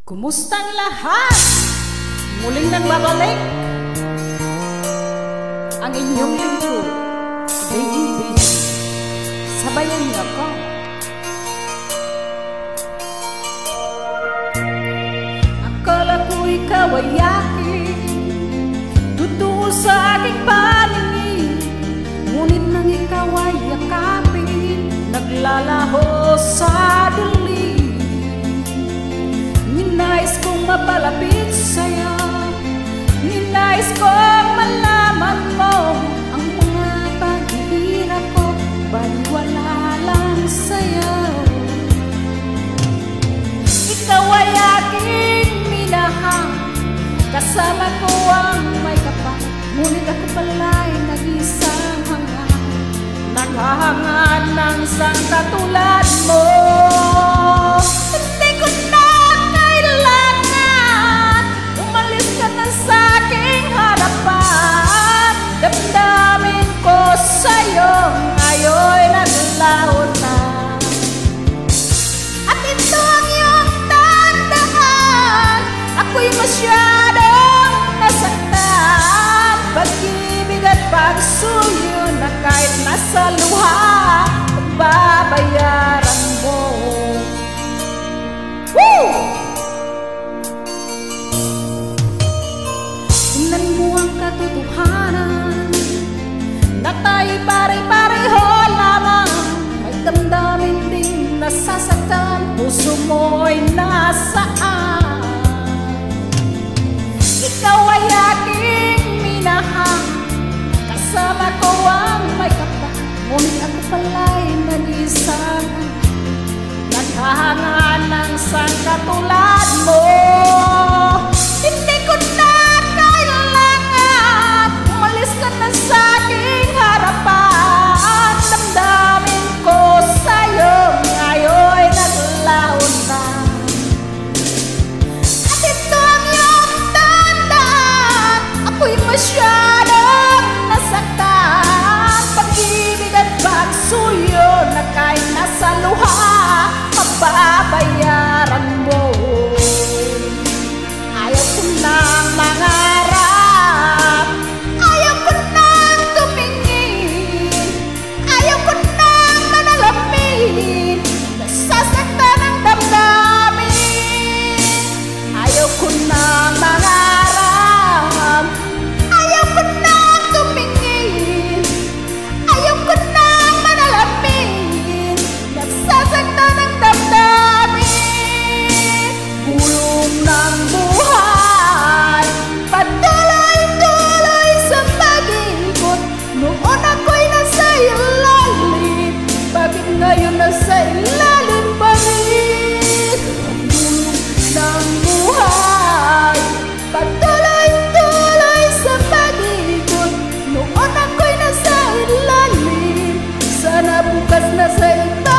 Kumusta ang lahat? Muling nagbabalik ang inyong lingkod, baby. Sabayan niyo ako. Akala ko ikaw ay akin, totoo sa aking paningin. Ngunit nang ikaw ay yakapin, naglalaho sa dilim. Ninais kong mapalapit sa'yo, ninais kong malaman mo ang mga paghihirap ko, baliwala lang sa'yo. Ikaw ay aking minahal, kasama ko ang may kapal. Ngunit ako pala'y nag-isang hangad, naghahangad ng isang katulad mo. Hindi ko na kailangan umalis ka na sa aking harapan. Damdamin ko sa'yo ngayon'y naglaho na. At ito ang iyong tandaan, ako'y masyadong nasaktan. Pag-ibig at pagsuyo na kahit nasa luha, babayaran mo. Woo! Tingnan mo ang katotohanan na tayo'y pare-pareho lamang. May damdamin ding nasasaktan, puso mo'y nasaan. Ikaw ay aking minahal, kasama ko ang may kapal. Ngunit ako pala'y nag-isang naghahangad ng isang katulad mo. Hindi ko na kailangan umalis ka na sa aking harapan. Damdamin ko sa'yo ngayon'y naglaho na. At ito ang iyong tandaan, ako'y masyadong nasaktan. Pag-ibig at pagsuyo na kahit nasa luha, mababayaran mo. Ayaw ko nang mangarap, ayaw ko nang tumingin, ayaw ko nang manalamin, nasasaktan ang damdamin. Ayaw ko nang mangarap, ayaw ko nang tumingin, ayaw ko nang manalamin, nasasaktan ang damdamin. Bulong ng buhay, patuloy-tuloy sa pag-ikot. Noon ako'y nasa ilalim, bakit ngayon nasa ilalim pa rin? Bulong ng buhay, patuloy-tuloy sa pag-ikot. Noon ako'y nasa ilalim, sana bukas nasa ilalim.